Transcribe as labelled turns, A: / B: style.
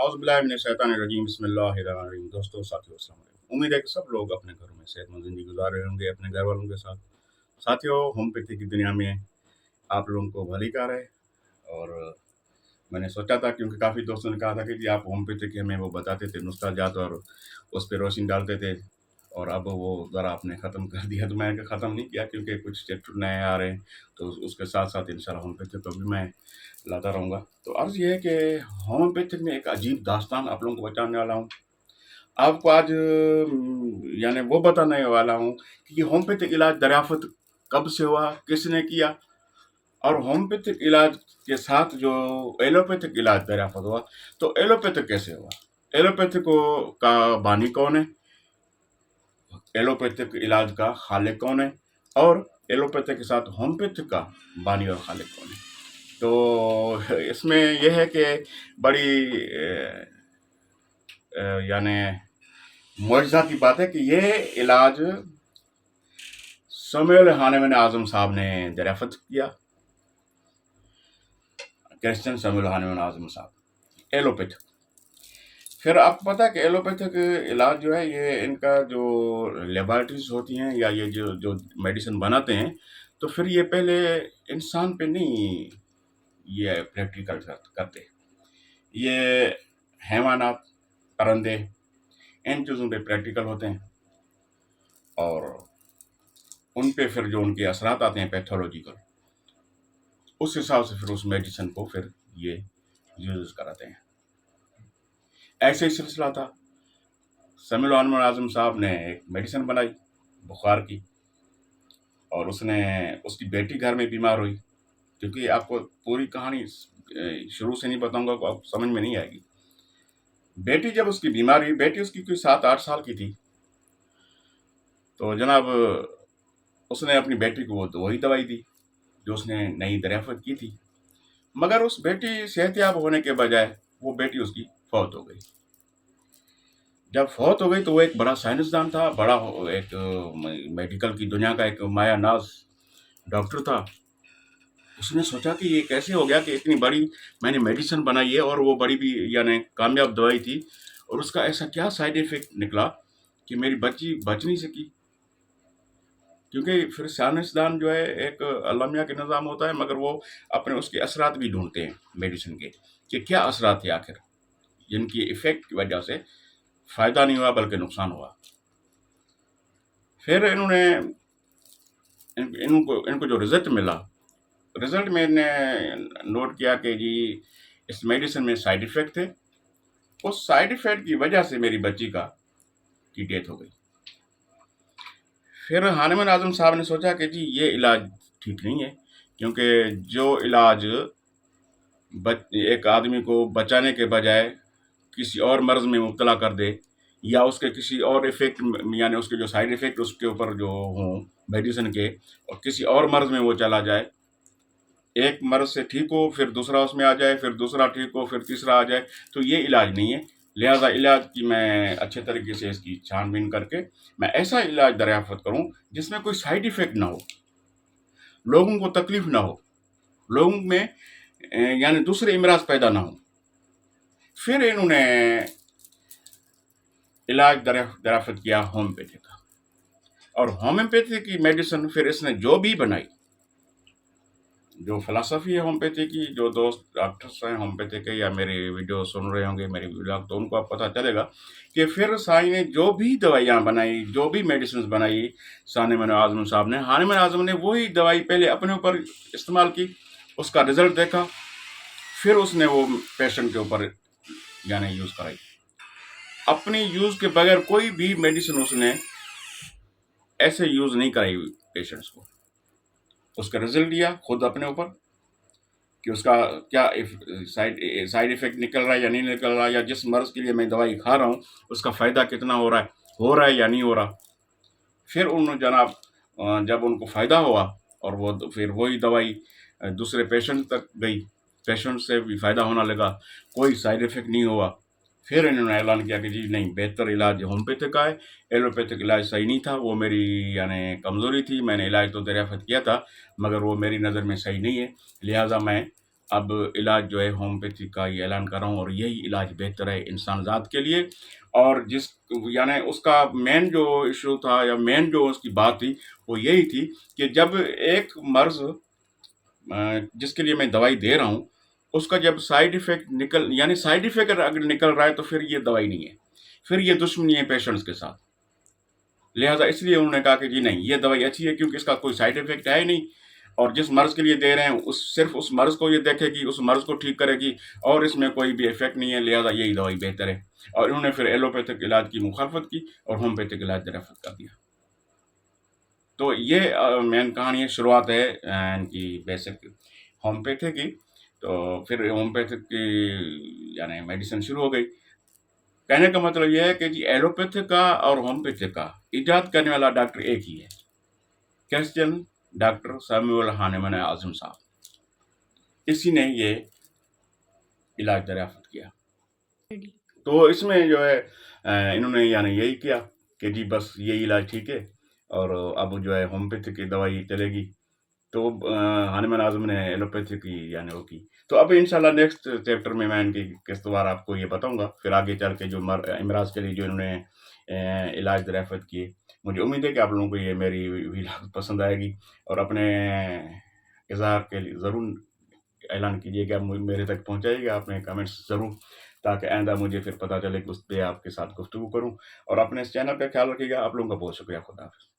A: औज़ बिल्लाहि मिनश शैतानिर रजीम बिस्मिल्लाहिर्रहमानिर्रहीम। दोस्तों साथियों अस्सलाम वालेकुम। उम्मीद है कि सब लोग अपने घरों में सेहतमंद ज़िंदगी गुज़ार रहे होंगे अपने घर वालों के साथ। साथियों, होम्योपैथी की दुनिया में आप लोगों को भली कार है। और मैंने सोचा था, क्योंकि काफ़ी दोस्तों ने कहा था कि जी आप होम्योपैथी के हमें वो बताते थे नुस्खा जात और उस पे रोशनी डालते थे, और अब वो ज़रा आपने ख़त्म कर दिया। तो मैंने कहा ख़त्म नहीं किया, क्योंकि कुछ चैप्टर नए आ रहे हैं, तो उसके साथ साथ इंशाल्लाह होम्योपैथी को भी मैं लाता रहूँगा। तो अर्ज़ ये है कि होम्योपैथिक में एक अजीब दास्तान आप लोगों को बताने वाला हूँ। आपको आज यानी वो बताने वाला हूँ कि होम्योपैथिक इलाज दरियाफ़त कब से हुआ, किसने किया, और होम्योपैथिक इलाज के साथ जो एलोपैथिक इलाज दरियाफ़त हुआ, तो एलोपैथिक कैसे हुआ, एलोपैथिक का बानी कौन है, एलोपैथिक इलाज का खालिक कौन है, और एलोपैथिक के साथ होम्योपैथिक का बानी और खालिक कौन है। तो इसमें यह है कि बड़ी यानी मुआजिज़ा की बात है कि ये इलाज समुएल हानेमन आज़म साहब ने दरियाफ़त किया। क्रिश्चियन समुएल हानेमन आज़म साहब, एलोपैथिक। फिर आपको पता है कि एलोपैथिक इलाज जो है, ये इनका जो लेबॉरेटरीज होती हैं या ये जो मेडिसिन बनाते हैं, तो फिर ये पहले इंसान पे नहीं ये प्रैक्टिकल करते। ये हैवानात, परिंदे, इन चीज़ों पे प्रैक्टिकल होते हैं, और उन पे फिर जो उनके असरात आते हैं पैथोलॉजिकल, उस हिसाब से फिर उस मेडिसिन को फिर ये यूज़ कराते हैं। ऐसे ही सिलसिला था। समुएल हानेमन आज़म साहब ने एक मेडिसिन बनाई बुखार की, और उसकी बेटी घर में बीमार हुई। क्योंकि आपको पूरी कहानी शुरू से नहीं बताऊंगा तो आपको समझ में नहीं आएगी। बेटी जब उसकी बीमार हुई, बेटी उसकी कोई 7-8 साल की थी, तो जनाब उसने अपनी बेटी को वही दवाई दी जो उसने नई दरियाफ़त की थी, मगर उस बेटी सेहतयाब होने के बजाय वो बेटी उसकी फौत हो गई। जब फौत हो गई तो वो एक बड़ा साइंसदान था, बड़ा एक मेडिकल की दुनिया का एक माया नाज डॉक्टर था। उसने सोचा कि ये कैसे हो गया कि इतनी बड़ी मैंने मेडिसिन बनाई है, और वो बड़ी भी यानी कामयाब दवाई थी, और उसका ऐसा क्या साइड इफ़ेक्ट निकला कि मेरी बच्ची बच नहीं सकी। क्योंकि फिर साइंसदान जो है एक अल्लाह मियाँ के निज़ाम होता है, मगर वो अपने उसके असरात भी ढूंढते हैं मेडिसिन के, कि क्या असरात थे आखिर जिनकी इफ़ेक्ट की वजह से फ़ायदा नहीं हुआ बल्कि नुकसान हुआ। फिर इनको जो रिज़ल्ट मिला, रिज़ल्ट मैंने नोट किया कि जी इस मेडिसिन में साइड इफ़ेक्ट थे। उस साइड इफ़ेक्ट की वजह से मेरी बच्ची की डेथ हो गई। फिर हानेमन आज़म साहब ने सोचा कि जी ये इलाज ठीक नहीं है, क्योंकि जो इलाज एक आदमी को बचाने के बजाय किसी और मर्ज़ में मुब्तला कर दे, या उसके किसी और इफ़ेक्ट यानी उसके जो साइड इफ़ेक्ट उसके ऊपर जो हों मेडिसिन के, और किसी और मर्ज़ में वो चला जाए, एक मर्ज़ से ठीक हो फिर दूसरा उसमें आ जाए, फिर दूसरा ठीक हो फिर तीसरा आ जाए, तो ये इलाज नहीं है। लिहाजा इलाज की मैं अच्छे तरीके से इसकी छानबीन करके मैं ऐसा इलाज दरियाफ़त करूँ जिसमें कोई साइड इफ़ेक्ट ना हो, लोगों को तकलीफ़ ना हो, लोगों में यानी दूसरे इमराज़ पैदा ना हो। फिर इन्होंने इलाज दरियाफ़त किया होम्योपैथी का, और होम्योपैथी की मेडिसिन फिर इसने जो भी बनाई, जो फ़िलॉसफ़ी है होम्योपैथी की, जो दोस्त डॉक्टर्स हैं होम्योपैथी के या मेरी वीडियो सुन रहे होंगे मेरी व्लॉग, तो उनको अब पता चलेगा कि फिर साईं ने जो भी दवाइयाँ बनाई, जो भी मेडिसिन्स बनाई हानेमन आज़म साहब ने, हानेमन आज़म ने वही दवाई पहले अपने ऊपर इस्तेमाल की, उसका रिज़ल्ट देखा, फिर उसने वो पेशेंट के ऊपर यानी यूज़ कराई। अपनी यूज़ के बगैर कोई भी मेडिसिन उसने ऐसे यूज़ नहीं कराई पेशेंट्स को। उसका रिज़ल्ट लिया खुद अपने ऊपर कि उसका क्या साइड इफ़ेक्ट निकल रहा है या नहीं निकल रहा, या जिस मर्ज़ के लिए मैं दवाई खा रहा हूँ उसका फ़ायदा कितना हो रहा है या नहीं हो रहा। फिर उन जनाब जब उनको फ़ायदा हुआ, और वो फिर वही दवाई दूसरे पेशेंट तक गई, पेशेंट से भी फ़ायदा होने लगा, कोई साइड इफ़ेक्ट नहीं हुआ। फिर इन्होंने ऐलान किया कि जी नहीं, बेहतर इलाज होम्योपैथिक का है, एलोपैथिक इलाज सही नहीं था, वो मेरी यानी कमज़ोरी थी, मैंने इलाज तो दरियाफ़त किया था मगर वो मेरी नज़र में सही नहीं है, लिहाजा मैं اب علاج جو ہے ہومیوپیتھی کا یہ اعلان کر رہا ہوں، اور یہی علاج بہتر ہے انسان ذات کے لیے۔ اور یعنی اس کا مین جو ایشو تھا یا مین جو اس کی بات تھی وہ یہی تھی کہ جب ایک مرض جس کے لیے میں دوائی دے رہا ہوں، اس کا جب سائیڈ ایفیکٹ یعنی سائیڈ ایفیکٹ اگر نکل رہا ہے تو پھر یہ دوائی نہیں ہے، پھر یہ دشمنی ہے پیشنٹس کے ساتھ۔ لہٰذا اس لیے انہوں نے کہا کہ جی نہیں، یہ دوائی اچھی ہے کیونکہ اس کا کوئی سائیڈ ایفیکٹ ہے ہی نہیں، اور جس مرض کے لیے دے رہے ہیں صرف اس مرض کو یہ دیکھے گی، اس مرض کو ٹھیک کرے گی، اور اس میں کوئی بھی ایفیکٹ نہیں ہے، لہٰذا یہی دوائی بہتر ہے۔ اور انہوں نے پھر ایلوپیتھک علاج کی مخالفت کی اور ہومیوپیتھک علاج ریفر کر دیا۔ تو یہ مین کہانی ہے، شروعات ہے ان کی بیسک ہومیوپیتھی کی۔ تو پھر ہومیوپیتھک کی یعنی میڈیسن شروع ہو گئی۔ کہنے کا مطلب یہ ہے کہ جی ایلوپیتھی کا اور ہومیوپیتھی کا ایجاد کرنے والا ڈاکٹر ایک ہی ہے، کرسچین ڈاکٹر سیموئل ہانیمن اعظم صاحب، اسی نے یہ علاج دریافت کیا۔ تو اس میں جو ہے انہوں نے یعنی یہی کیا کہ جی بس یہی علاج ٹھیک ہے، اور اب جو ہے ہومیوپیتھی کی دوائی چلے گی۔ تو ہانیمن اعظم نے ایلوپیتھی کی یعنی وہ کی۔ تو اب انشاءاللہ نیکسٹ چیپٹر میں ان کی قسطوار آپ کو یہ بتاؤں گا، پھر آگے چل کے جو امراض کے لیے جو انہوں نے علاج دریافت کیے۔ مجھے امید ہے کہ آپ لوگوں کو یہ میری ویڈیو پسند آئے گی، اور اپنے اظہار کے لیے ضرور اعلان کیجیے گا، میرے تک پہنچائیے گا اپنے کمنٹس ضرور، تاکہ آئندہ مجھے پھر پتہ چلے کہ اس پہ آپ کے ساتھ گفتگو کروں۔ اور اپنے اس چینل پہ خیال رکھیے گا۔ آپ لوگوں کا بہت شکریہ۔ خدا حافظ۔